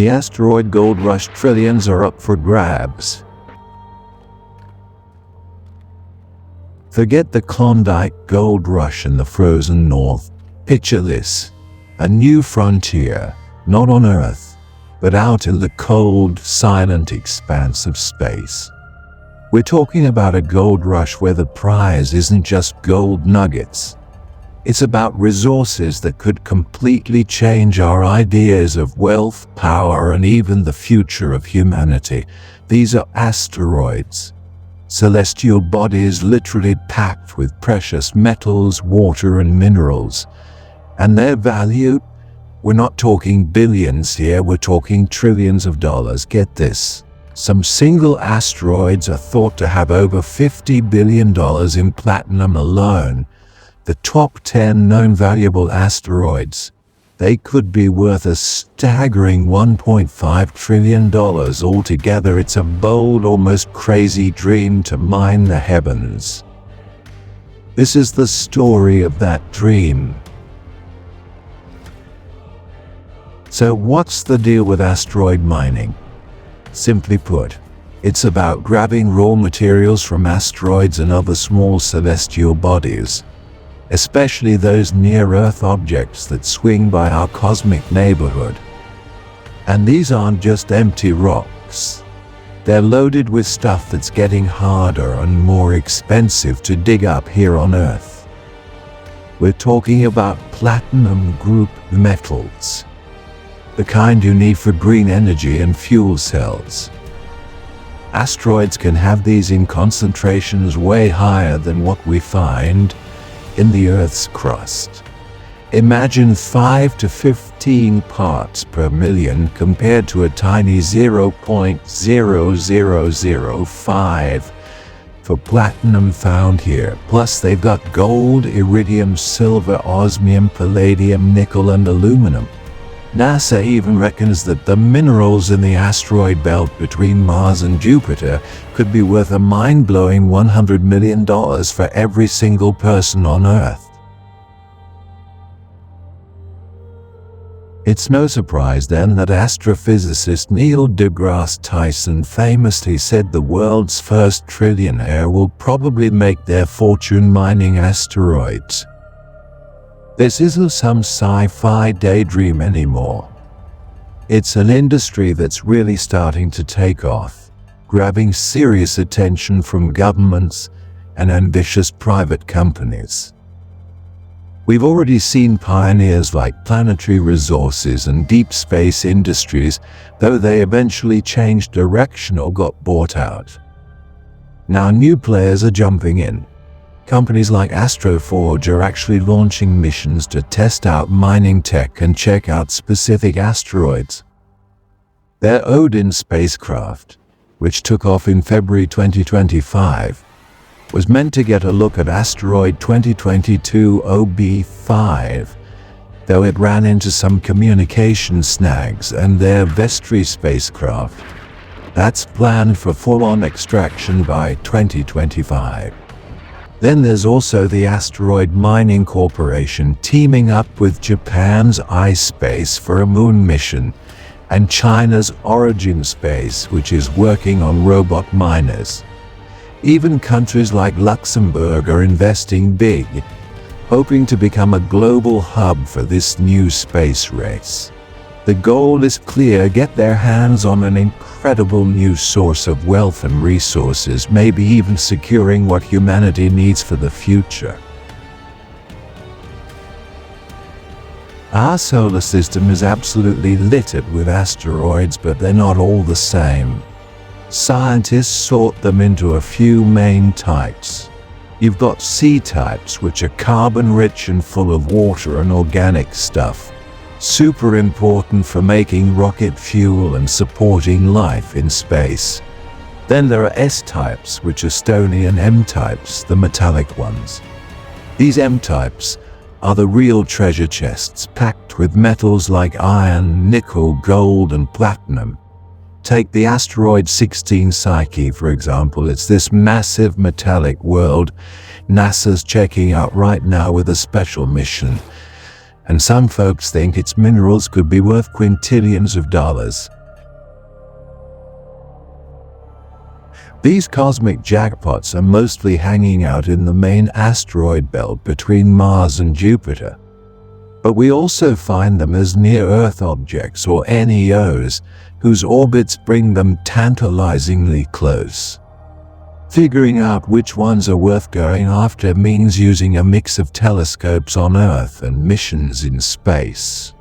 The asteroid gold rush trillions are up for grabs. Forget the Klondike gold rush in the frozen north. Picture this: a new frontier, not on Earth, but out in the cold, silent expanse of space. We're talking about a gold rush where the prize isn't just gold nuggets. It's about resources that could completely change our ideas of wealth, power, and even the future of humanity. These are asteroids, celestial bodies literally packed with precious metals, water, and minerals. And their value? We're not talking billions here, we're talking trillions of dollars. Get this. Some single asteroids are thought to have over $50 billion in platinum alone. The top 10 known valuable asteroids. They could be worth a staggering $1.5 trillion altogether. It's a bold, almost crazy dream to mine the heavens. This is the story of that dream. So what's the deal with asteroid mining? Simply put, it's about grabbing raw materials from asteroids and other small celestial bodies, especially those near-Earth objects that swing by our cosmic neighborhood. And these aren't just empty rocks. They're loaded with stuff that's getting harder and more expensive to dig up here on Earth. We're talking about platinum group metals, the kind you need for green energy and fuel cells. Asteroids can have these in concentrations way higher than what we find in the Earth's crust. Imagine 5 to 15 parts per million compared to a tiny 0.0005 for platinum found here. Plus they've got gold, iridium, silver, osmium, palladium, nickel, and aluminum. NASA even reckons that the minerals in the asteroid belt between Mars and Jupiter could be worth a mind-blowing $100 million for every single person on Earth. It's no surprise then that astrophysicist Neil deGrasse Tyson famously said the world's first trillionaire will probably make their fortune mining asteroids. This isn't some sci-fi daydream anymore. It's an industry that's really starting to take off, grabbing serious attention from governments and ambitious private companies. We've already seen pioneers like Planetary Resources and Deep Space Industries, though they eventually changed direction or got bought out. Now new players are jumping in. Companies like Astroforge are actually launching missions to test out mining tech and check out specific asteroids. Their Odin spacecraft, which took off in February 2025, was meant to get a look at asteroid 2022 OB5, though it ran into some communication snags, and their Vestry spacecraft, that's planned for full-on extraction by 2025. Then there's also the Asteroid Mining Corporation teaming up with Japan's iSpace for a moon mission, and China's Origin Space, which is working on robot miners. Even countries like Luxembourg are investing big, hoping to become a global hub for this new space race. The goal is clear: get their hands on an incredible new source of wealth and resources, maybe even securing what humanity needs for the future. Our solar system is absolutely littered with asteroids, but they're not all the same. Scientists sort them into a few main types. You've got C-types, which are carbon-rich and full of water and organic stuff, super important for making rocket fuel and supporting life in space. Then there are S-types, which are stony, and M-types, the metallic ones. These M-types are the real treasure chests, packed with metals like iron, nickel, gold, and platinum. Take the asteroid 16 Psyche, for example. It's this massive metallic world NASA's checking out right now with a special mission. and some folks think its minerals could be worth quintillions of dollars. These cosmic jackpots are mostly hanging out in the main asteroid belt between Mars and Jupiter. But we also find them as near-Earth objects, or NEOs, whose orbits bring them tantalizingly close. Figuring out which ones are worth going after means using a mix of telescopes on Earth and missions in space.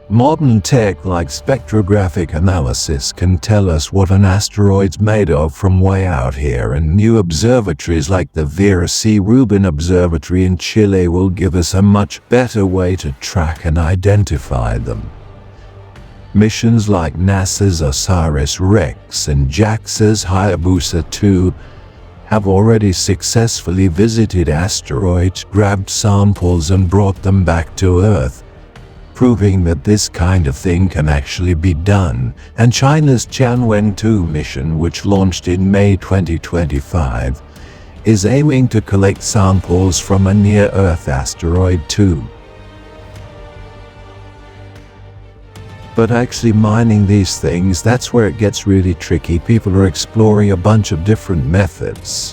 Modern tech like spectrographic analysis can tell us what an asteroid's made of from way out here, and new observatories like the Vera C. Rubin Observatory in Chile will give us a much better way to track and identify them. Missions like NASA's OSIRIS-REx and JAXA's Hayabusa 2 have already successfully visited asteroids, grabbed samples and brought them back to Earth, proving that this kind of thing can actually be done. And China's Tianwen-2 mission, which launched in May 2025, is aiming to collect samples from a near-Earth asteroid too. But actually mining these things, that's where it gets really tricky. People are exploring a bunch of different methods.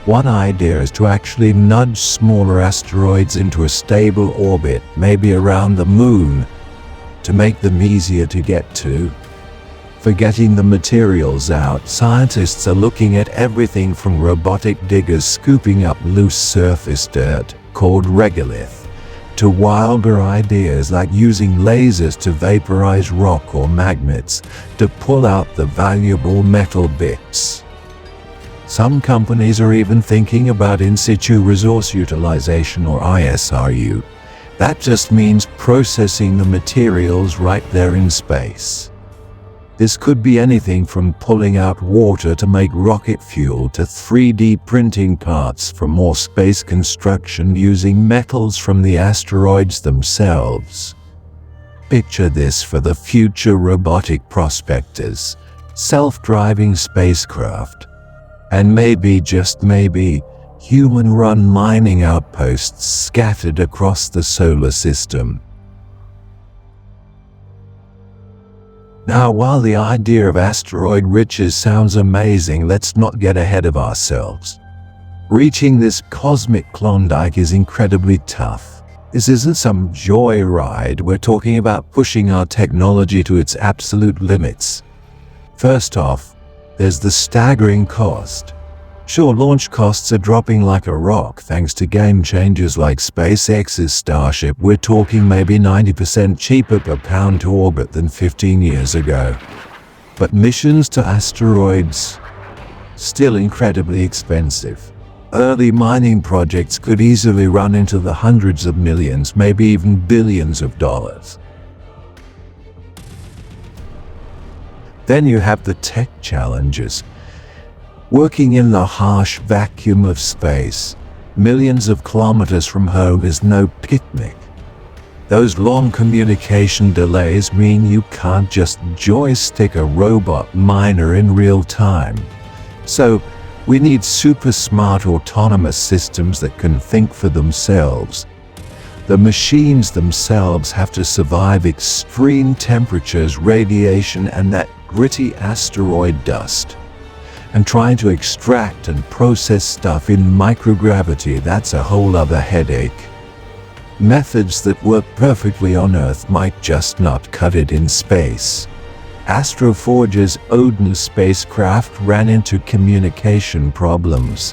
One idea is to actually nudge smaller asteroids into a stable orbit, maybe around the moon, to make them easier to get to. For getting the materials out, scientists are looking at everything from robotic diggers scooping up loose surface dirt, called regolith, to wilder ideas like using lasers to vaporize rock or magnets to pull out the valuable metal bits. Some companies are even thinking about in-situ resource utilization, or ISRU. That just means processing the materials right there in space. This could be anything from pulling out water to make rocket fuel to 3D printing parts for more space construction using metals from the asteroids themselves. Picture this for the future robotic prospectors, self-driving spacecraft, and maybe, just maybe, human-run mining outposts scattered across the solar system. Now, while the idea of asteroid riches sounds amazing, let's not get ahead of ourselves. Reaching this cosmic Klondike is incredibly tough. This isn't some joyride. We're talking about pushing our technology to its absolute limits. First off, there's the staggering cost. Sure, launch costs are dropping like a rock thanks to game changers like SpaceX's Starship. We're talking maybe 90% cheaper per pound to orbit than 15 years ago. But missions to asteroids, still incredibly expensive. Early mining projects could easily run into the hundreds of millions, maybe even billions of dollars. Then you have the tech challenges. Working in the harsh vacuum of space, millions of kilometers from home, is no picnic. Those long communication delays mean you can't just joystick a robot miner in real time. So, we need super smart autonomous systems that can think for themselves. The machines themselves have to survive extreme temperatures, radiation, and that gritty asteroid dust. And trying to extract and process stuff in microgravity, that's a whole other headache. Methods that work perfectly on Earth might just not cut it in space. Astroforge's Odin spacecraft ran into communication problems,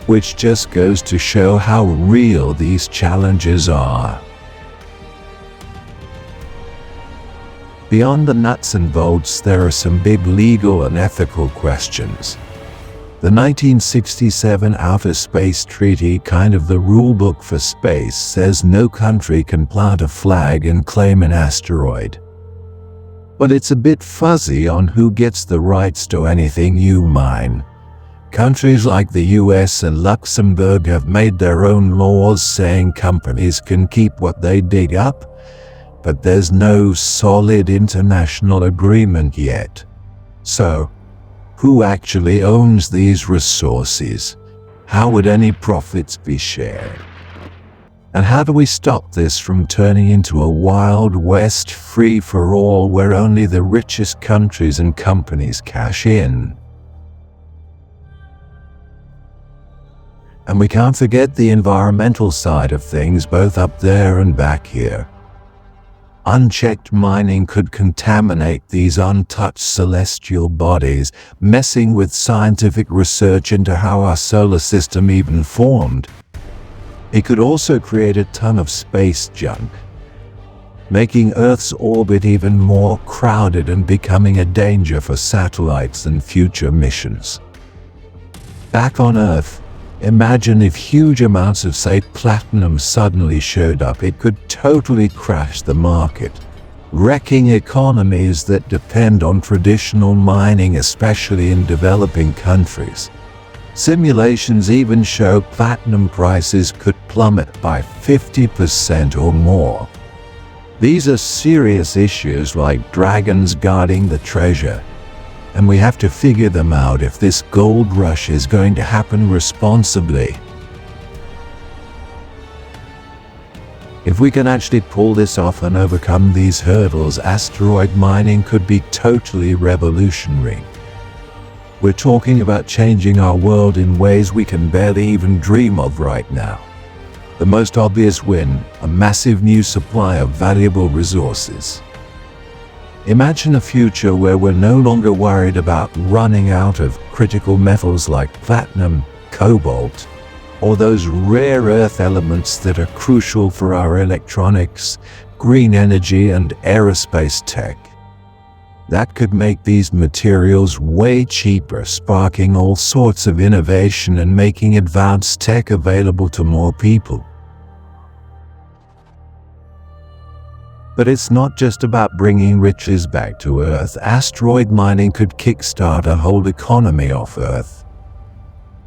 which just goes to show how real these challenges are. Beyond the nuts and bolts, there are some big legal and ethical questions. The 1967 Outer Space Treaty, kind of the rulebook for space, says no country can plant a flag and claim an asteroid. But it's a bit fuzzy on who gets the rights to anything you mine. Countries like the US and Luxembourg have made their own laws saying companies can keep what they dig up, but there's no solid international agreement yet. So, who actually owns these resources? How would any profits be shared? And how do we stop this from turning into a Wild West free-for-all where only the richest countries and companies cash in? And we can't forget the environmental side of things, both up there and back here. Unchecked mining could contaminate these untouched celestial bodies, messing with scientific research into how our solar system even formed. It could also create a ton of space junk, making Earth's orbit even more crowded and becoming a danger for satellites and future missions. Back on Earth, imagine if huge amounts of, say, platinum suddenly showed up. It could totally crash the market, wrecking economies that depend on traditional mining, especially in developing countries. Simulations even show platinum prices could plummet by 50% or more. These are serious issues like dragons guarding the treasure, and we have to figure them out if this gold rush is going to happen responsibly. If we can actually pull this off and overcome these hurdles, asteroid mining could be totally revolutionary. We're talking about changing our world in ways we can barely even dream of right now. The most obvious win, a massive new supply of valuable resources. Imagine a future where we're no longer worried about running out of critical metals like platinum, cobalt, or those rare earth elements that are crucial for our electronics, green energy, and aerospace tech. That could make these materials way cheaper, sparking all sorts of innovation and making advanced tech available to more people. But it's not just about bringing riches back to Earth. Asteroid mining could kickstart a whole economy off Earth.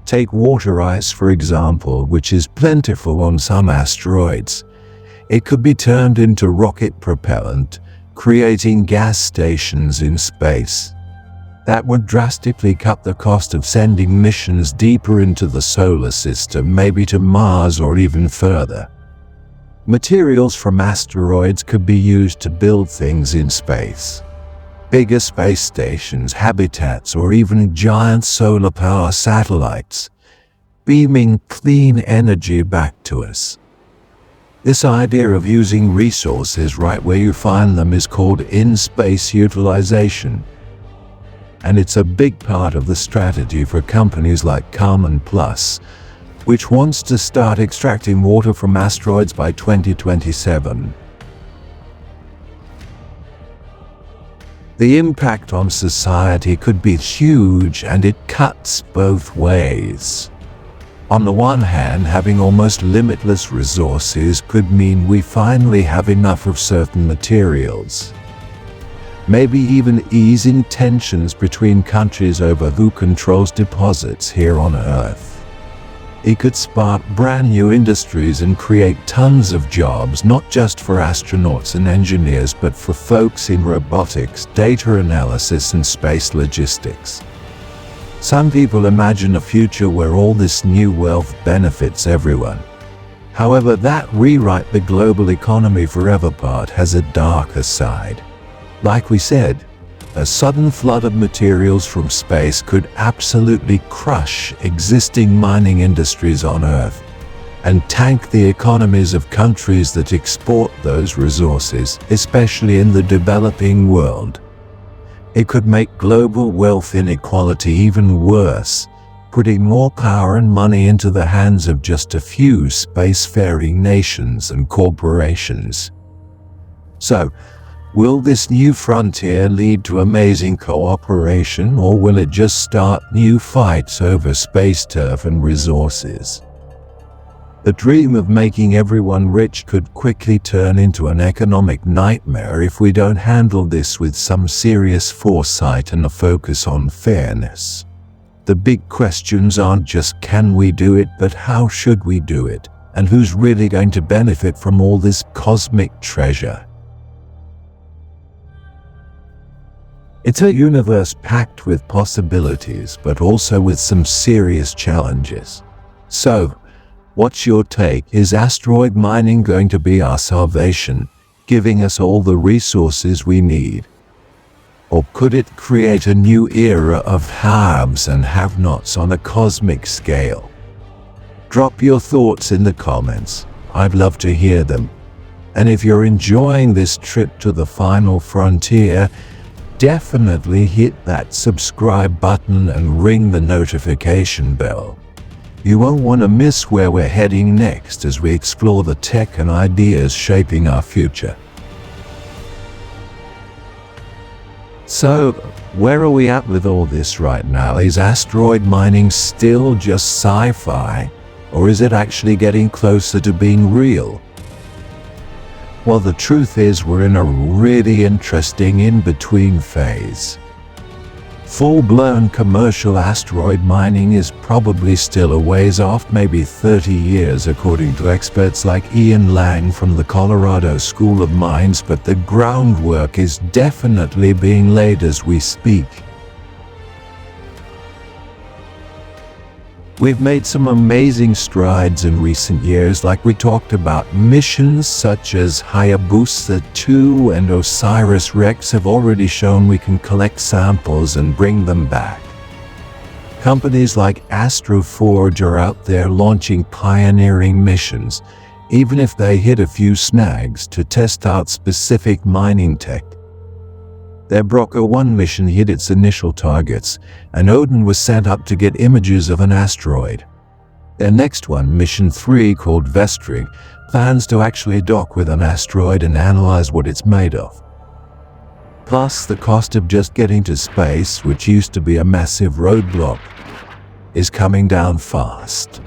Take water ice, for example, which is plentiful on some asteroids. It could be turned into rocket propellant, creating gas stations in space. That would drastically cut the cost of sending missions deeper into the solar system, maybe to Mars or even further. Materials from asteroids could be used to build things in space. Bigger space stations, habitats, or even giant solar power satellites, beaming clean energy back to us. This idea of using resources right where you find them is called in-space utilization. And it's a big part of the strategy for companies like Carbon Plus, which wants to start extracting water from asteroids by 2027. The impact on society could be huge, and it cuts both ways. On the one hand, having almost limitless resources could mean we finally have enough of certain materials. Maybe even easing tensions between countries over who controls deposits here on Earth. It could spark brand new industries and create tons of jobs, not just for astronauts and engineers, but for folks in robotics, data analysis, and space logistics. Some people imagine a future where all this new wealth benefits everyone. However, that rewrite the global economy forever part has a darker side. Like we said, a sudden flood of materials from space could absolutely crush existing mining industries on Earth and tank the economies of countries that export those resources, especially in the developing world. It could make global wealth inequality even worse, putting more power and money into the hands of just a few spacefaring nations and corporations. So, will this new frontier lead to amazing cooperation, or will it just start new fights over space turf and resources? The dream of making everyone rich could quickly turn into an economic nightmare if we don't handle this with some serious foresight and a focus on fairness. The big questions aren't just can we do it, but how should we do it, and who's really going to benefit from all this cosmic treasure? It's a universe packed with possibilities, but also with some serious challenges. So, What's your take? Is asteroid mining going to be our salvation, giving us all the resources we need? Or could it create a new era of haves and have-nots on a cosmic scale? Drop your thoughts in the comments. I'd love to hear them. And if you're enjoying this trip to the final frontier, definitely hit that subscribe button and ring the notification bell. You won't want to miss where we're heading next as we explore the tech and ideas shaping our future. So, where are we at with all this right now? Is asteroid mining still just sci-fi, or is it actually getting closer to being real? Well, the truth is we're in a really interesting in-between phase. Full-blown commercial asteroid mining is probably still a ways off, maybe 30 years according to experts like Ian Lang from the Colorado School of Mines, but the groundwork is definitely being laid as we speak. We've made some amazing strides in recent years, like we talked about. Missions such as Hayabusa 2 and OSIRIS-REx have already shown we can collect samples and bring them back. Companies like Astroforge are out there launching pioneering missions, even if they hit a few snags, to test out specific mining tech. Their Broca 1 mission hit its initial targets, and Odin was sent up to get images of an asteroid. Their next one, Mission 3, called Vestri, plans to actually dock with an asteroid and analyze what it's made of. Plus, the cost of just getting to space, which used to be a massive roadblock, is coming down fast.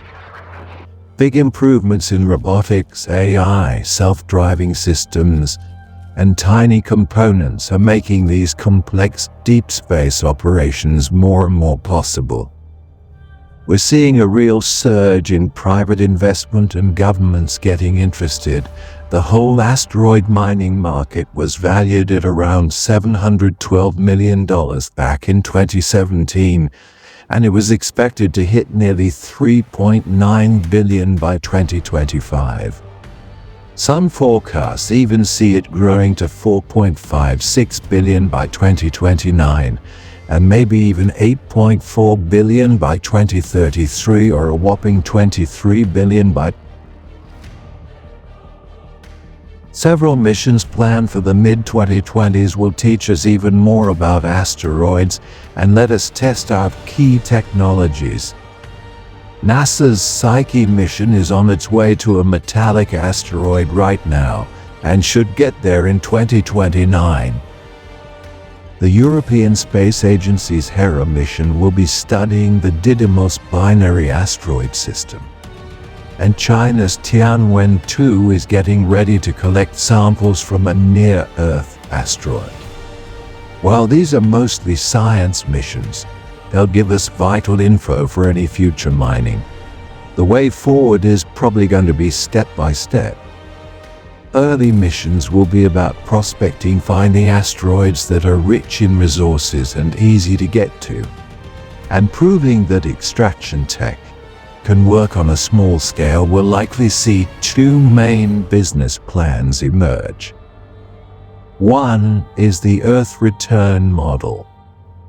Big improvements in robotics, AI, self-driving systems, and tiny components are making these complex deep space operations more and more possible. We're seeing a real surge in private investment and governments getting interested. The whole asteroid mining market was valued at around $712 million back in 2017, and it was expected to hit nearly $3.9 billion by 2025. Some forecasts even see it growing to $4.56 billion by 2029, and maybe even $8.4 billion by 2033, or a whopping $23 billion by. Several missions planned for the mid-2020s will teach us even more about asteroids and let us test out key technologies. NASA's Psyche mission is on its way to a metallic asteroid right now and should get there in 2029. The European Space Agency's Hera mission will be studying the Didymos binary asteroid system. And China's Tianwen-2 is getting ready to collect samples from a near-Earth asteroid. While these are mostly science missions, they'll give us vital info for any future mining. The way forward is probably going to be step by step. Early missions will be about prospecting, finding asteroids that are rich in resources and easy to get to, and proving that extraction tech can work on a small scale. We'll likely see two main business plans emerge. One is the Earth return model,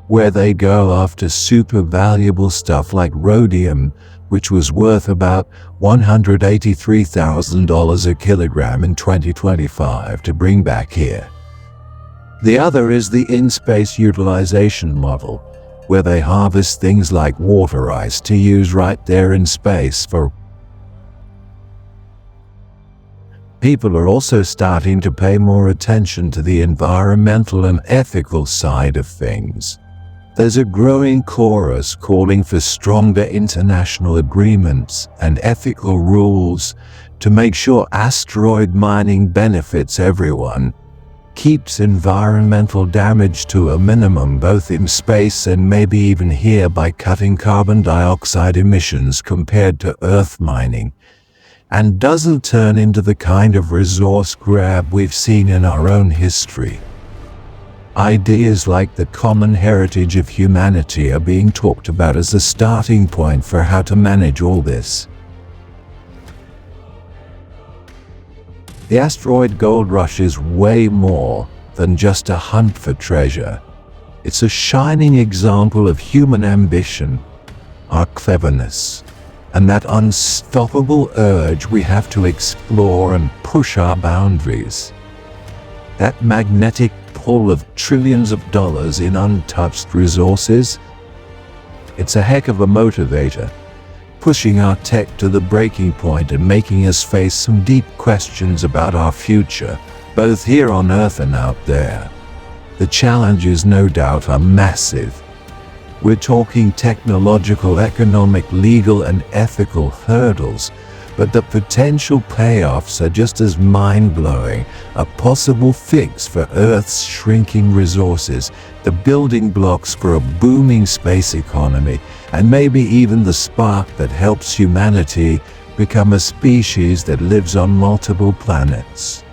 where they go after super valuable stuff like rhodium, which was worth about $183,000 a kilogram in 2025, to bring back here. The other is the in-space utilization model, where they harvest things like water ice to use right there in space for. People are also starting to pay more attention to the environmental and ethical side of things. There's a growing chorus calling for stronger international agreements and ethical rules to make sure asteroid mining benefits everyone, keeps environmental damage to a minimum both in space and maybe even here by cutting carbon dioxide emissions compared to Earth mining, and doesn't turn into the kind of resource grab we've seen in our own history. Ideas like the common heritage of humanity are being talked about as a starting point for how to manage all this. The asteroid gold rush is way more than just a hunt for treasure. It's a shining example of human ambition, our cleverness, and that unstoppable urge we have to explore and push our boundaries. That magnetic pull of trillions of dollars in untouched resources, it's a heck of a motivator, pushing our tech to the breaking point and making us face some deep questions about our future, both here on Earth and out there. The challenges, no doubt, are massive. We're talking technological, economic, legal, and ethical hurdles, but the potential payoffs are just as mind-blowing. A possible fix for Earth's shrinking resources, the building blocks for a booming space economy, and maybe even the spark that helps humanity become a species that lives on multiple planets.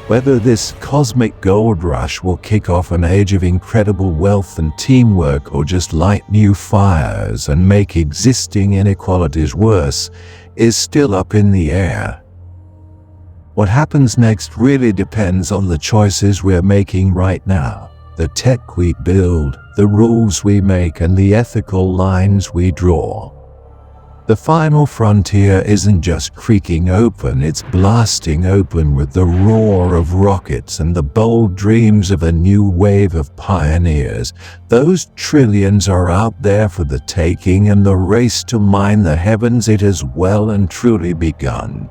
Whether this cosmic gold rush will kick off an age of incredible wealth and teamwork, or just light new fires and make existing inequalities worse, is still up in the air. What happens next really depends on the choices we're making right now, the tech we build, the rules we make, and the ethical lines we draw. The final frontier isn't just creaking open, it's blasting open with the roar of rockets and the bold dreams of a new wave of pioneers. Those trillions are out there for the taking, and the race to mine the heavens, it has well and truly begun.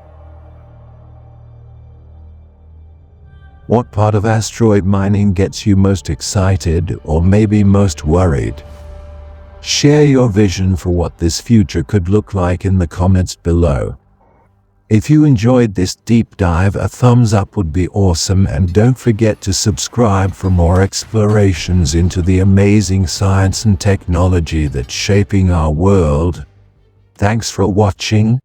What part of asteroid mining gets you most excited, or maybe most worried? Share your vision for what this future could look like in the comments below. If you enjoyed this deep dive, a thumbs up would be awesome, and don't forget to subscribe for more explorations into the amazing science and technology that's shaping our world. Thanks for watching.